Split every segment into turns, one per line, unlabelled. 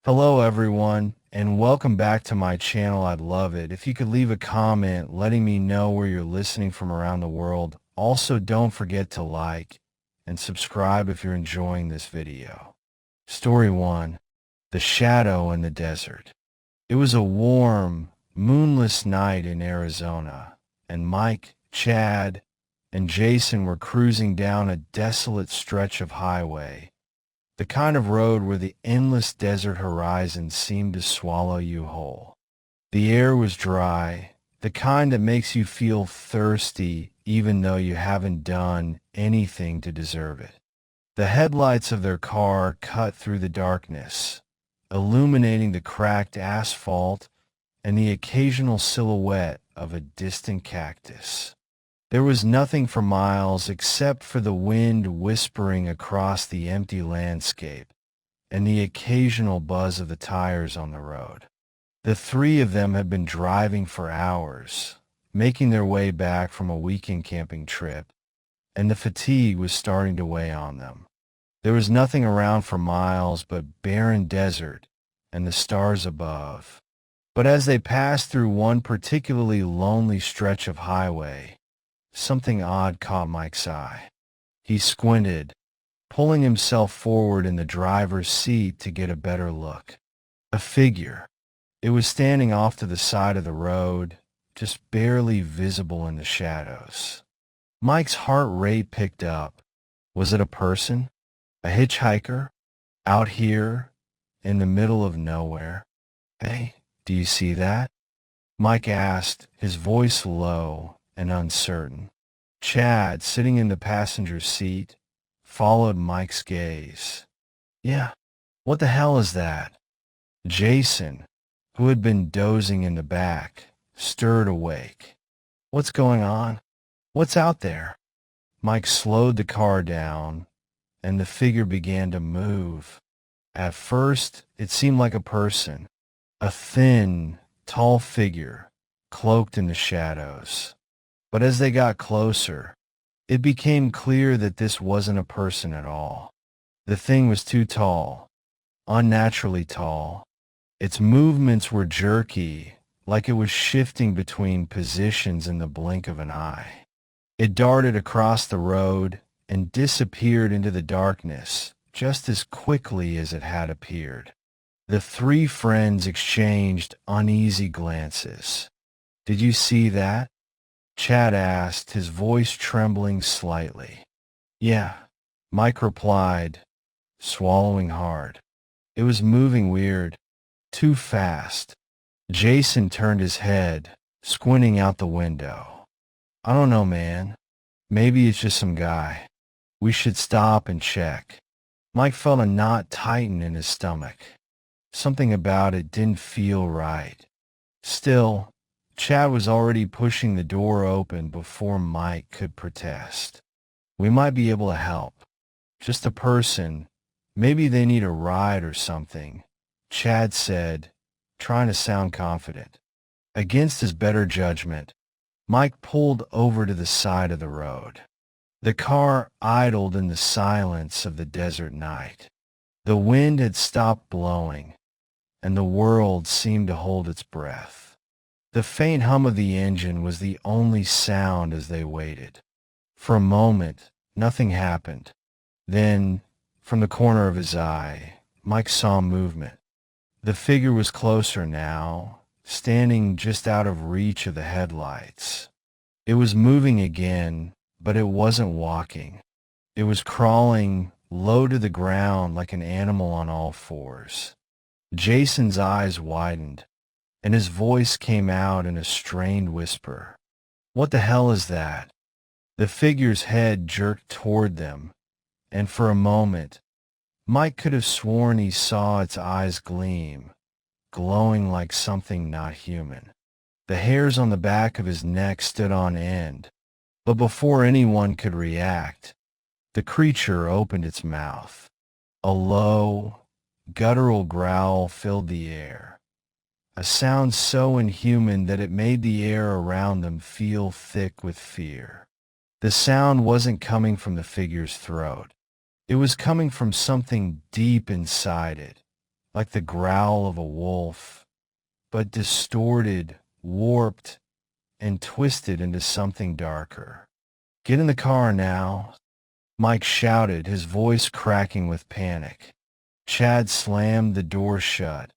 Hello everyone, and welcome back to my channel. I'd love it if you could leave a comment letting me know where you're listening from around the world. Also, don't forget to like and subscribe if you're enjoying this video. Story 1. The Shadow in the Desert. It was a warm, moonless night in Arizona, and Mike, Chad, and Jason were cruising down a desolate stretch of highway. The kind of road where the endless desert horizon seemed to swallow you whole. The air was dry, the kind that makes you feel thirsty even though you haven't done anything to deserve it. The headlights of their car cut through the darkness, illuminating the cracked asphalt and the occasional silhouette of a distant cactus. There was nothing for miles except for the wind whispering across the empty landscape and the occasional buzz of the tires on the road. The three of them had been driving for hours, making their way back from a weekend camping trip, and the fatigue was starting to weigh on them. There was nothing around for miles but barren desert and the stars above. But as they passed through one particularly lonely stretch of highway, something odd caught Mike's eye. He squinted, pulling himself forward in the driver's seat to get a better look. A figure. It was standing off to the side of the road, just barely visible in the shadows. Mike's heart rate picked up. Was it a person? A hitchhiker? Out here, in the middle of nowhere? Hey, do you see that? Mike asked, his voice low and uncertain. Chad, sitting in the passenger seat, followed Mike's gaze. Yeah, what the hell is that? Jason, who had been dozing in the back, stirred awake. What's going on? What's out there? Mike slowed the car down, and the figure began to move. At first, it seemed like a person, a thin, tall figure, cloaked in the shadows. But as they got closer, it became clear that this wasn't a person at all. The thing was too tall, unnaturally tall. Its movements were jerky, like it was shifting between positions in the blink of an eye. It darted across the road and disappeared into the darkness just as quickly as it had appeared. The three friends exchanged uneasy glances. Did you see that? Chad asked, his voice trembling slightly. Yeah, Mike replied, swallowing hard. It was moving weird, too fast. Jason turned his head, squinting out the window. I don't know, man. Maybe it's just some guy. We should stop and check. Mike felt a knot tighten in his stomach. Something about it didn't feel right. Still, Chad was already pushing the door open before Mike could protest. We might be able to help. Just a person. Maybe they need a ride or something, Chad said, trying to sound confident. Against his better judgment, Mike pulled over to the side of the road. The car idled in the silence of the desert night. The wind had stopped blowing, and the world seemed to hold its breath. The faint hum of the engine was the only sound as they waited. For a moment, nothing happened. Then, from the corner of his eye, Mike saw movement. The figure was closer now, standing just out of reach of the headlights. It was moving again, but it wasn't walking. It was crawling low to the ground like an animal on all fours. Jason's eyes widened, and his voice came out in a strained whisper. What the hell is that? The figure's head jerked toward them, and for a moment, Mike could have sworn he saw its eyes gleam, glowing like something not human. The hairs on the back of his neck stood on end, but before anyone could react, the creature opened its mouth. A low, guttural growl filled the air, a sound so inhuman that it made the air around them feel thick with fear. The sound wasn't coming from the figure's throat. It was coming from something deep inside it, like the growl of a wolf, but distorted, warped, and twisted into something darker. "Get in the car now," Mike shouted, his voice cracking with panic. Chad slammed the door shut,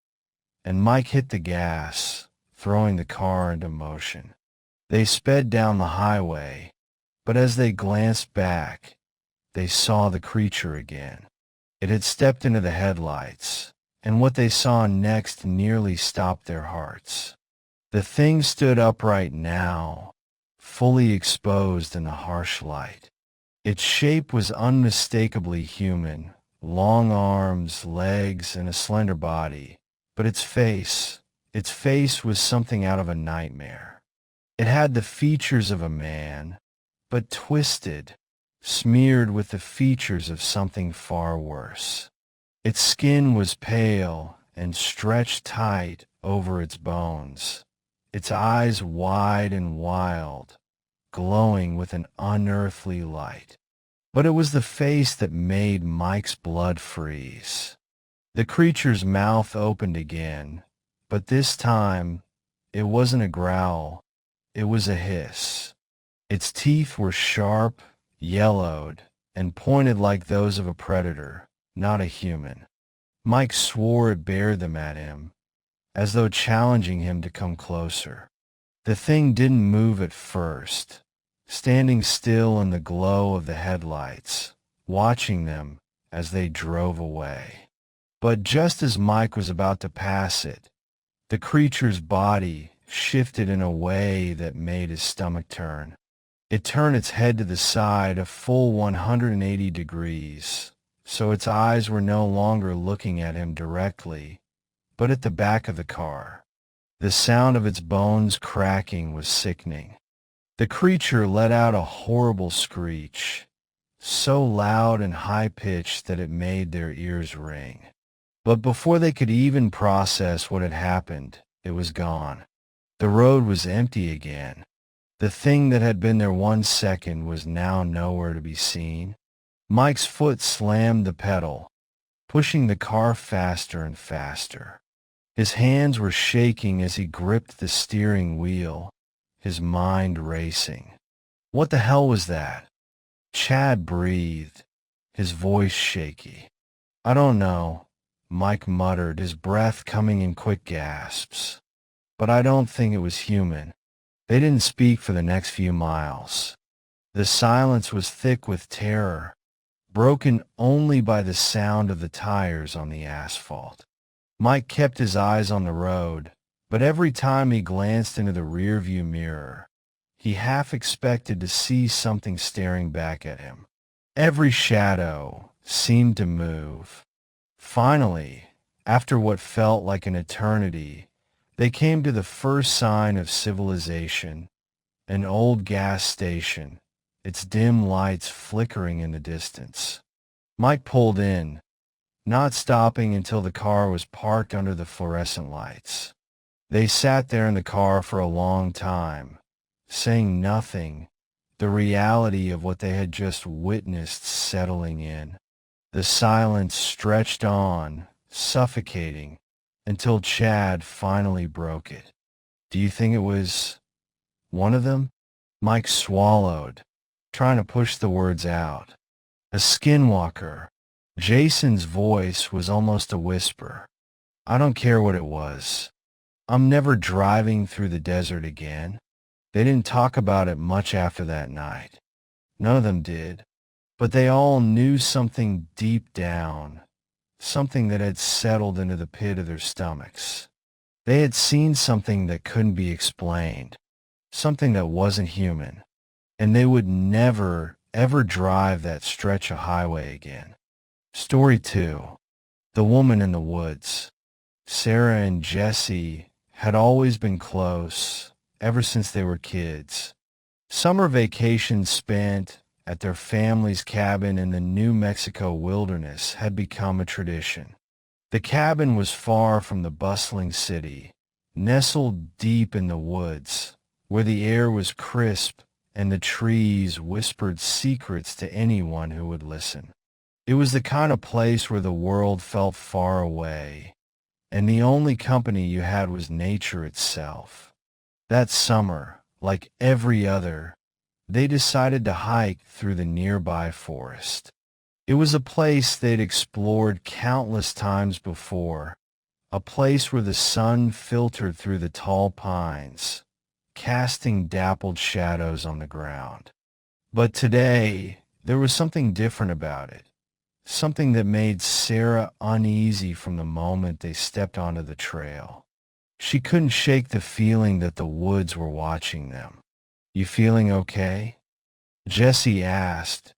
and Mike hit the gas, throwing the car into motion. They sped down the highway, but as they glanced back, they saw the creature again. It had stepped into the headlights, and what they saw next nearly stopped their hearts. The thing stood upright now, fully exposed in the harsh light. Its shape was unmistakably human, long arms, legs, and a slender body, but its face was something out of a nightmare. It had the features of a man, but twisted, smeared with the features of something far worse. Its skin was pale and stretched tight over its bones, its eyes wide and wild, glowing with an unearthly light. But it was the face that made Mike's blood freeze. The creature's mouth opened again, but this time it wasn't a growl, it was a hiss. Its teeth were sharp, yellowed, and pointed like those of a predator, not a human. Mike swore it bared them at him, as though challenging him to come closer. The thing didn't move at first, standing still in the glow of the headlights, watching them as they drove away. But just as Mike was about to pass it, the creature's body shifted in a way that made his stomach turn. It turned its head to the side a full 180 degrees, so its eyes were no longer looking at him directly, but at the back of the car. The sound of its bones cracking was sickening. The creature let out a horrible screech, so loud and high-pitched that it made their ears ring. But before they could even process what had happened, it was gone. The road was empty again. The thing that had been there 1 second was now nowhere to be seen. Mike's foot slammed the pedal, pushing the car faster and faster. His hands were shaking as he gripped the steering wheel, his mind racing. What the hell was that? Chad breathed, his voice shaky. "I don't know," Mike muttered, his breath coming in quick gasps. "But I don't think it was human." They didn't speak for the next few miles. The silence was thick with terror, broken only by the sound of the tires on the asphalt. Mike kept his eyes on the road, but every time he glanced into the rearview mirror, he half expected to see something staring back at him. Every shadow seemed to move. Finally, after what felt like an eternity, they came to the first sign of civilization, an old gas station, its dim lights flickering in the distance. Mike pulled in, not stopping until the car was parked under the fluorescent lights. They sat there in the car for a long time, saying nothing, the reality of what they had just witnessed settling in. The silence stretched on, suffocating, until Chad finally broke it. "Do you think it was one of them?" Mike swallowed, trying to push the words out. "A skinwalker." Jason's voice was almost a whisper. "I don't care what it was. I'm never driving through the desert again." They didn't talk about it much after that night. None of them did. But they all knew something deep down, something that had settled into the pit of their stomachs. They had seen something that couldn't be explained, something that wasn't human, and they would never, ever drive that stretch of highway again. Story 2. The Woman in the Woods. Sarah and Jesse had always been close, ever since they were kids. Summer vacations spent at their family's cabin in the New Mexico wilderness had become a tradition. The cabin was far from the bustling city, nestled deep in the woods, where the air was crisp and the trees whispered secrets to anyone who would listen. It was the kind of place where the world felt far away, and the only company you had was nature itself. That summer, like every other, they decided to hike through the nearby forest. It was a place they'd explored countless times before, a place where the sun filtered through the tall pines, casting dappled shadows on the ground. But today, there was something different about it, something that made Sarah uneasy from the moment they stepped onto the trail. She couldn't shake the feeling that the woods were watching them. "You feeling okay?" Jesse asked,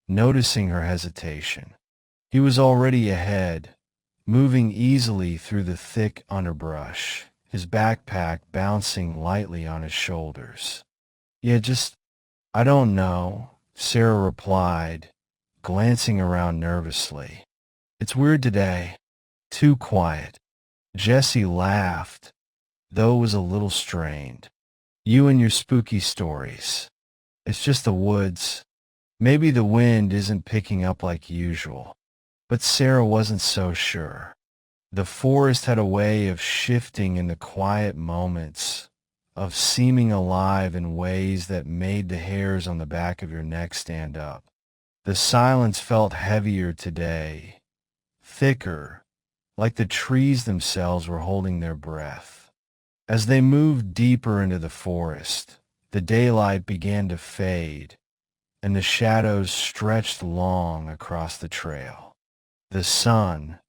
noticing her hesitation. He was already ahead, moving easily through the thick underbrush, his backpack bouncing lightly on his shoulders. "Yeah, I don't know," Sarah replied, glancing around nervously. "It's weird today. Too quiet." Jesse laughed, though it was a little strained. "You and your spooky stories. It's just the woods. Maybe the wind isn't picking up like usual." But Sarah wasn't so sure. The forest had a way of shifting in the quiet moments, of seeming alive in ways that made the hairs on the back of your neck stand up. The silence felt heavier today, thicker, like the trees themselves were holding their breath. As they moved deeper into the forest, the daylight began to fade, and the shadows stretched long across the trail. The sun,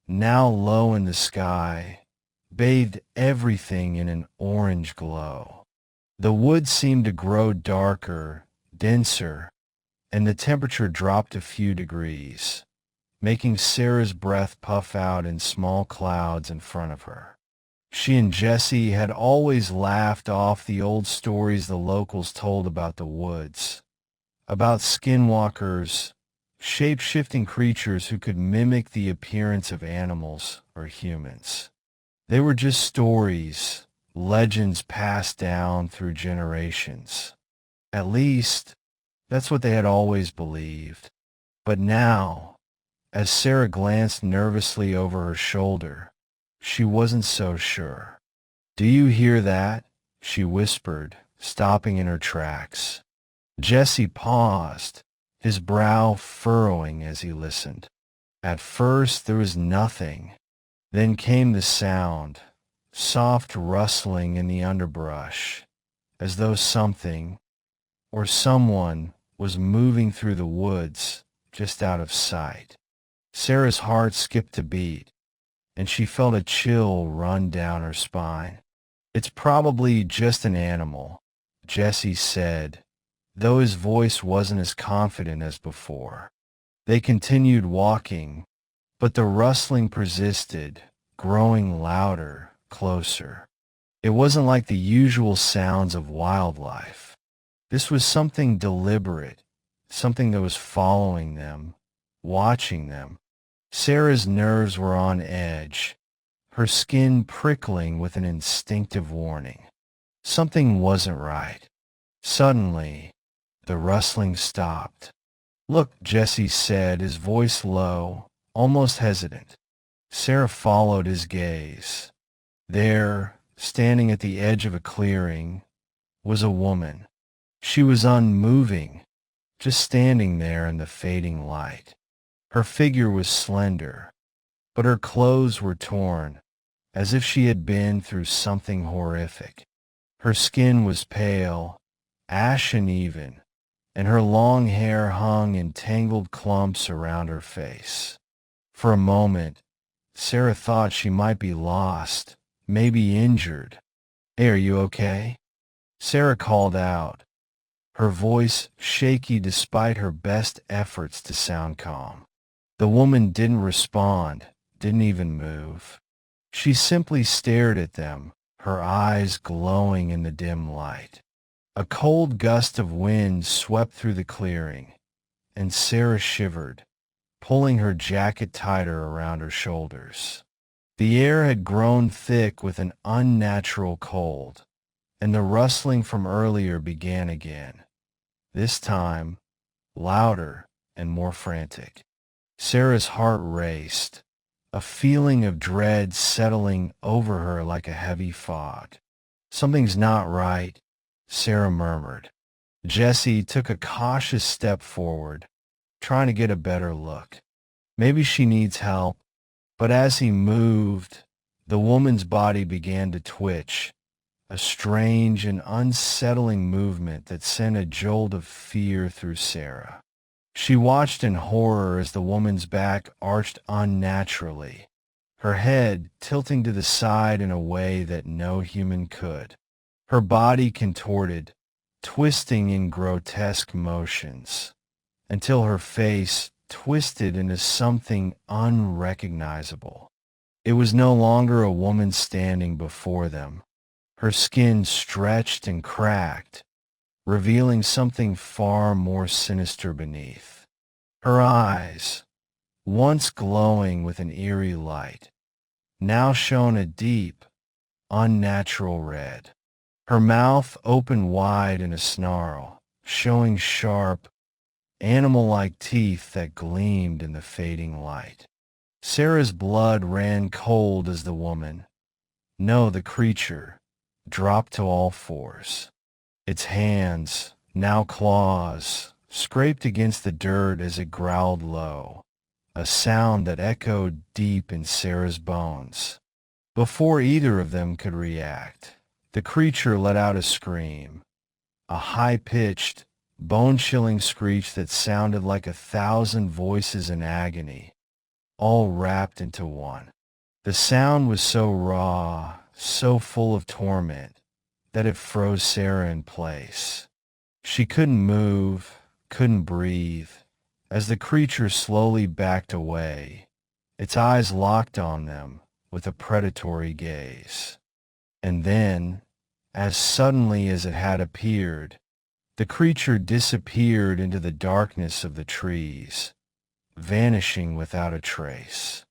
now low in the sky, bathed everything in an orange glow. The woods seemed to grow darker, denser, and the temperature dropped a few degrees, making Sarah's breath puff out in small clouds in front of her. She and Jesse had always laughed off the old stories the locals told about the woods, about skinwalkers, shape-shifting creatures who could mimic the appearance of animals or humans. They were just stories, legends passed down through generations. At least, that's what they had always believed. But now, as Sarah glanced nervously over her shoulder, she wasn't so sure. "Do you hear that?" she whispered, stopping in her tracks. Jesse paused, his brow furrowing as he listened. At first there was nothing. Then came the sound, soft rustling in the underbrush, as though something or someone was moving through the woods just out of sight. Sarah's heart skipped a beat, and she felt a chill run down her spine. "It's probably just an animal," Jesse said, though his voice wasn't as confident as before. They continued walking, but the rustling persisted, growing louder, closer. It wasn't like the usual sounds of wildlife. This was something deliberate, something that was following them, watching them. Sarah's nerves were on edge, her skin prickling with an instinctive warning. Something wasn't right. Suddenly, the rustling stopped. "Look," Jesse said, his voice low, almost hesitant. Sarah followed his gaze. There, standing at the edge of a clearing, was a woman. She was unmoving, just standing there in the fading light. Her figure was slender, but her clothes were torn, as if she had been through something horrific. Her skin was pale, ashen even, and her long hair hung in tangled clumps around her face. For a moment, Sarah thought she might be lost, maybe injured. "Hey, are you okay?" Sarah called out, her voice shaky despite her best efforts to sound calm. The woman didn't respond, didn't even move. She simply stared at them, her eyes glowing in the dim light. A cold gust of wind swept through the clearing, and Sarah shivered, pulling her jacket tighter around her shoulders. The air had grown thick with an unnatural cold, and the rustling from earlier began again, this time louder and more frantic. Sarah's heart raced, a feeling of dread settling over her like a heavy fog. "Something's not right," Sarah murmured. Jesse took a cautious step forward, trying to get a better look. Maybe she needs help. But as he moved, the woman's body began to twitch, a strange and unsettling movement that sent a jolt of fear through Sarah. She watched in horror as the woman's back arched unnaturally, her head tilting to the side in a way that no human could. Her body contorted, twisting in grotesque motions, until her face twisted into something unrecognizable. It was no longer a woman standing before them. Her skin stretched and cracked, revealing something far more sinister beneath. Her eyes, once glowing with an eerie light, now shone a deep, unnatural red. Her mouth opened wide in a snarl, showing sharp, animal-like teeth that gleamed in the fading light. Sarah's blood ran cold as the woman, no, the creature, dropped to all fours. Its hands, now claws, scraped against the dirt as it growled low, a sound that echoed deep in Sarah's bones. Before either of them could react, the creature let out a scream, a high-pitched, bone-chilling screech that sounded like 1,000 voices in agony, all wrapped into one. The sound was so raw, so full of torment, that it froze Sarah in place. She couldn't move, couldn't breathe, as the creature slowly backed away, its eyes locked on them with a predatory gaze. And then, as suddenly as it had appeared, the creature disappeared into the darkness of the trees, vanishing without a trace.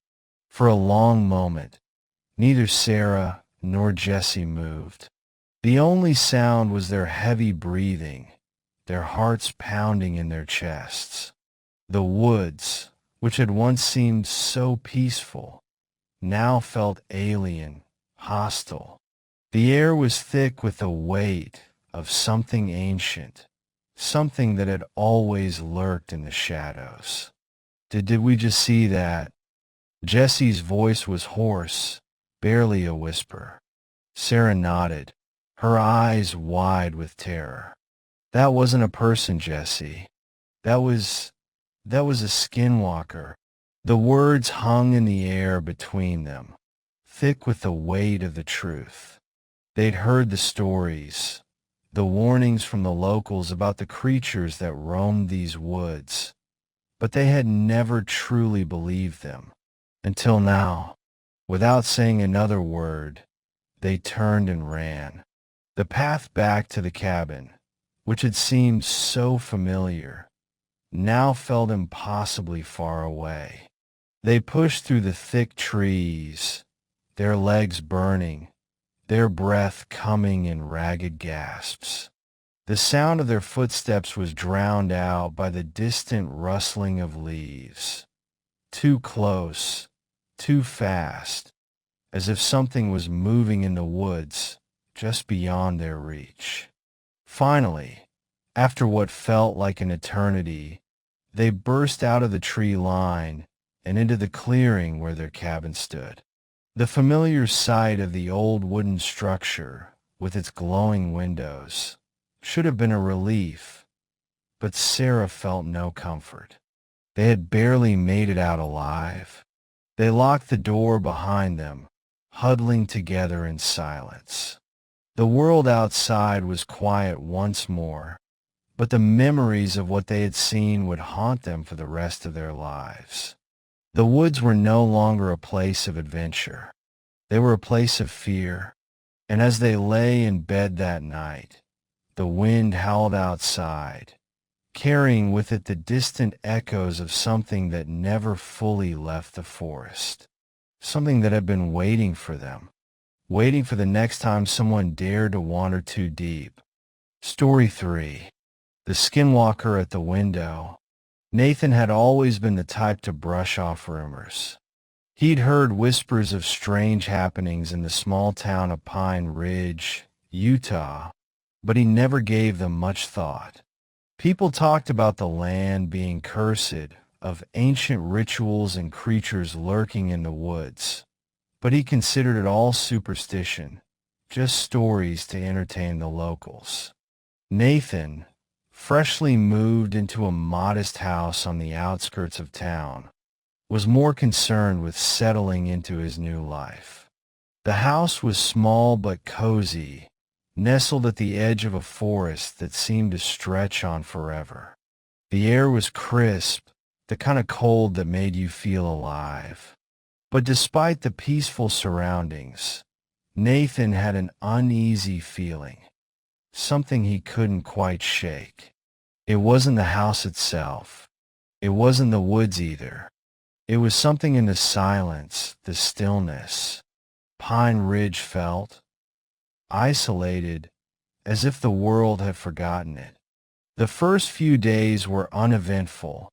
For a long moment, neither Sarah nor Jesse moved. The only sound was their heavy breathing, their hearts pounding in their chests. The woods, which had once seemed so peaceful, now felt alien, hostile. The air was thick with the weight of something ancient, something that had always lurked in the shadows. Did we just see that? Jesse's voice was hoarse, barely a whisper. Sarah nodded, her eyes wide with terror. "That wasn't a person, Jesse. That was a skinwalker." The words hung in the air between them, thick with the weight of the truth. They'd heard the stories, the warnings from the locals about the creatures that roamed these woods, but they had never truly believed them. Until now, without saying another word, they turned and ran. The path back to the cabin, which had seemed so familiar, now felt impossibly far away. They pushed through the thick trees, their legs burning, their breath coming in ragged gasps. The sound of their footsteps was drowned out by the distant rustling of leaves. Too close, too fast, as if something was moving in the woods just beyond their reach. Finally, after what felt like an eternity, they burst out of the tree line and into the clearing where their cabin stood. The familiar sight of the old wooden structure, with its glowing windows, should have been a relief, but Sarah felt no comfort. They had barely made it out alive. They locked the door behind them, huddling together in silence. The world outside was quiet once more, but the memories of what they had seen would haunt them for the rest of their lives. The woods were no longer a place of adventure. They were a place of fear, and as they lay in bed that night, the wind howled outside, carrying with it the distant echoes of something that never fully left the forest, something that had been waiting for them, waiting for the next time someone dared to wander too deep. Story 3. The Skinwalker at the Window. Nathan had always been the type to brush off rumors. He'd heard whispers of strange happenings in the small town of Pine Ridge, Utah, but he never gave them much thought. People talked about the land being cursed, of ancient rituals and creatures lurking in the woods, but he considered it all superstition, just stories to entertain the locals. Nathan, freshly moved into a modest house on the outskirts of town, was more concerned with settling into his new life. The house was small but cozy, nestled at the edge of a forest that seemed to stretch on forever. The air was crisp, the kind of cold that made you feel alive. But despite the peaceful surroundings, Nathan had an uneasy feeling, something he couldn't quite shake. It wasn't the house itself. It wasn't the woods either. It was something in the silence, the stillness. Pine Ridge felt isolated, as if the world had forgotten it. The first few days were uneventful,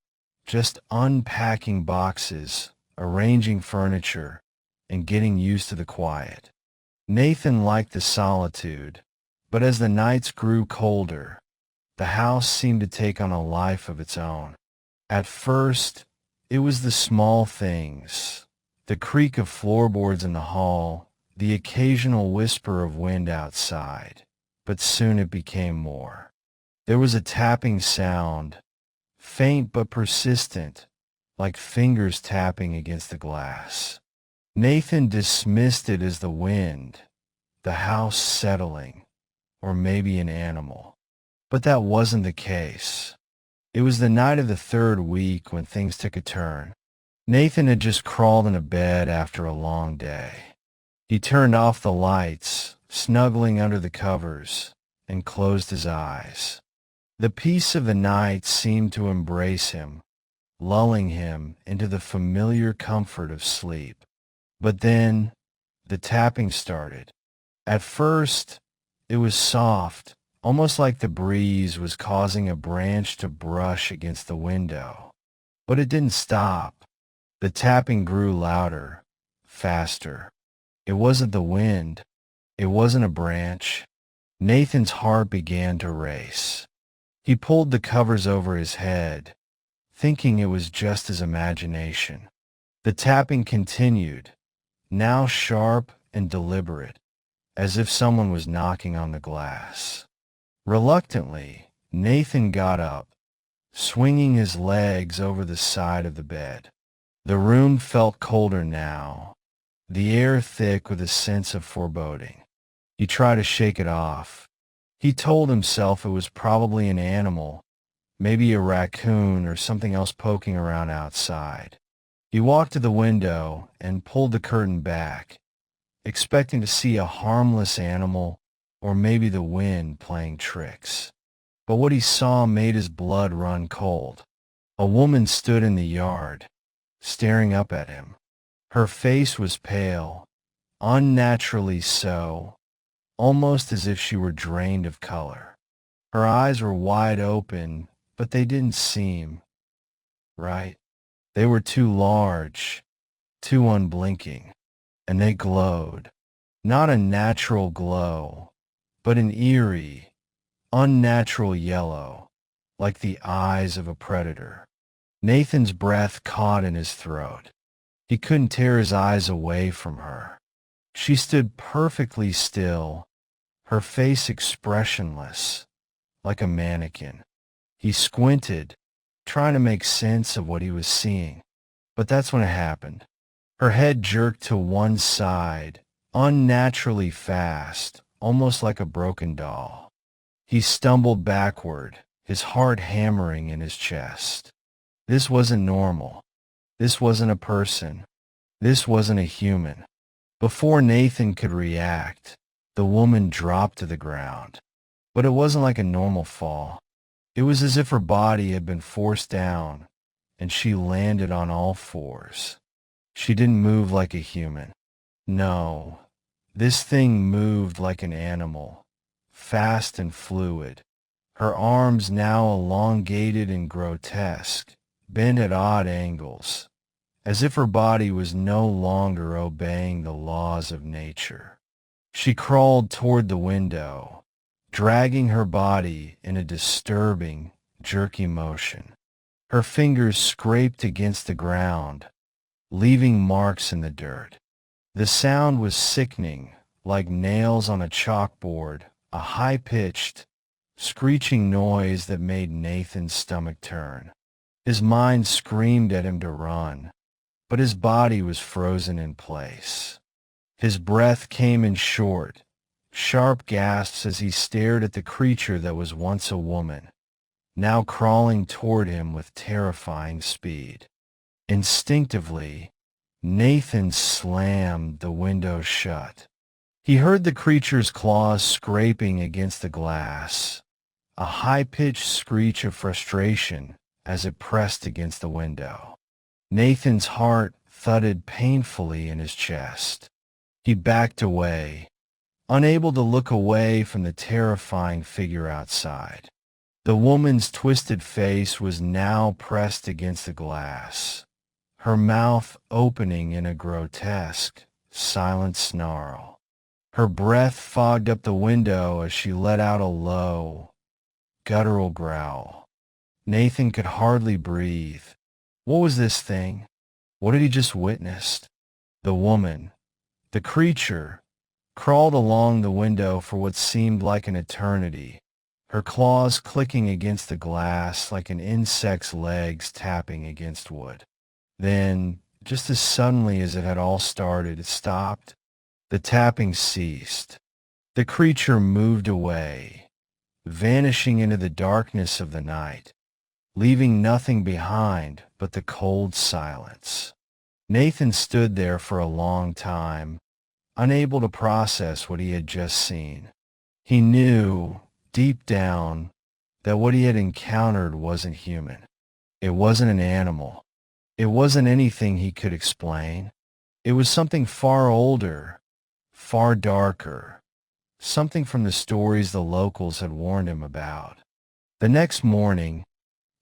just unpacking boxes, arranging furniture, and getting used to the quiet. Nathan liked the solitude, but as the nights grew colder, the house seemed to take on a life of its own. At first, it was the small things, the creak of floorboards in the hall, the occasional whisper of wind outside, but soon it became more. There was a tapping sound, faint but persistent, like fingers tapping against the glass. Nathan dismissed it as the wind, the house settling, or maybe an animal. But that wasn't the case. It was the night of the third week when things took a turn. Nathan had just crawled into bed after a long day. He turned off the lights, snuggling under the covers, and closed his eyes. The peace of the night seemed to embrace him, lulling him into the familiar comfort of sleep. But then, the tapping started. At first, it was soft, almost like the breeze was causing a branch to brush against the window. But it didn't stop. The tapping grew louder, faster. It wasn't the wind. It wasn't a branch. Nathan's heart began to race. He pulled the covers over his head, thinking it was just his imagination. The tapping continued, now sharp and deliberate, as if someone was knocking on the glass. Reluctantly, Nathan got up, swinging his legs over the side of the bed. The room felt colder now, the air thick with a sense of foreboding. He tried to shake it off. He told himself it was probably an animal, maybe a raccoon or something else poking around outside. He walked to the window and pulled the curtain back, expecting to see a harmless animal or maybe the wind playing tricks. But what he saw made his blood run cold. A woman stood in the yard, staring up at him. Her face was pale, unnaturally so, almost as if she were drained of color. Her eyes were wide open, but they didn't seem right. They were too large, too unblinking, and they glowed. Not a natural glow, but an eerie, unnatural yellow, like the eyes of a predator. Nathan's breath caught in his throat. He couldn't tear his eyes away from her. She stood perfectly still, her face expressionless, like a mannequin. He squinted, trying to make sense of what he was seeing. But that's when it happened. Her head jerked to one side, unnaturally fast, almost like a broken doll. He stumbled backward, his heart hammering in his chest. This wasn't normal. This wasn't a person. This wasn't a human. Before Nathan could react, the woman dropped to the ground. But it wasn't like a normal fall. It was as if her body had been forced down, and she landed on all fours. She didn't move like a human. No, this thing moved like an animal, fast and fluid. Her arms now elongated and grotesque, bent at odd angles, as if her body was no longer obeying the laws of nature. She crawled toward the window, dragging her body in a disturbing, jerky motion. Her fingers scraped against the ground, leaving marks in the dirt. The sound was sickening, like nails on a chalkboard, a high-pitched, screeching noise that made Nathan's stomach turn. His mind screamed at him to run, but his body was frozen in place. His breath came in short, sharp gasps as he stared at the creature that was once a woman, now crawling toward him with terrifying speed. Instinctively, Nathan slammed the window shut. He heard the creature's claws scraping against the glass, a high-pitched screech of frustration as it pressed against the window. Nathan's heart thudded painfully in his chest. He backed away, unable to look away from the terrifying figure outside. The woman's twisted face was now pressed against the glass, her mouth opening in a grotesque, silent snarl. Her breath fogged up the window as she let out a low, guttural growl. Nathan could hardly breathe. What was this thing? What had he just witnessed? The woman, the creature, crawled along the window for what seemed like an eternity, her claws clicking against the glass like an insect's legs tapping against wood. Then, just as suddenly as it had all started, it stopped. The tapping ceased. The creature moved away, vanishing into the darkness of the night, leaving nothing behind but the cold silence. Nathan stood there for a long time, unable to process what he had just seen. He knew, deep down, that what he had encountered wasn't human. It wasn't an animal. It wasn't anything he could explain. It was something far older, far darker, something from the stories the locals had warned him about. The next morning,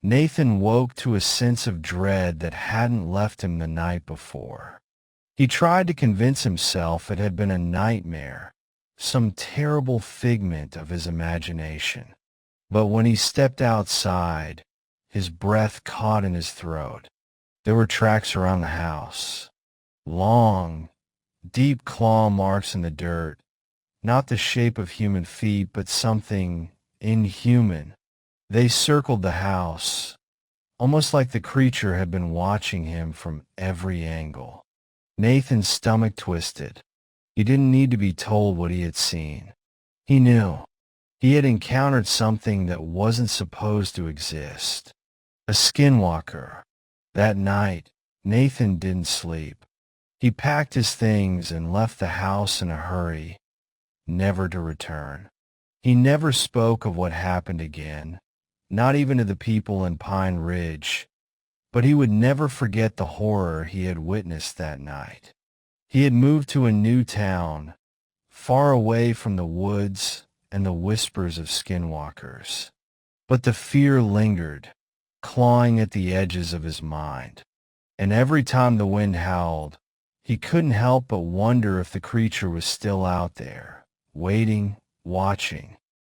Nathan woke to a sense of dread that hadn't left him the night before. He tried to convince himself it had been a nightmare, some terrible figment of his imagination. But when he stepped outside, his breath caught in his throat. There were tracks around the house. Long, deep claw marks in the dirt, not the shape of human feet, but something inhuman. They circled the house, almost like the creature had been watching him from every angle. Nathan's stomach twisted. He didn't need to be told what he had seen. He knew. He had encountered something that wasn't supposed to exist. A skinwalker. That night, Nathan didn't sleep. He packed his things and left the house in a hurry, never to return. He never spoke of what happened again, not even to the people in Pine Ridge, but he would never forget the horror he had witnessed that night. He had moved to a new town, far away from the woods and the whispers of skinwalkers. But the fear lingered, clawing at the edges of his mind. And every time the wind howled, he couldn't help but wonder if the creature was still out there, waiting, watching,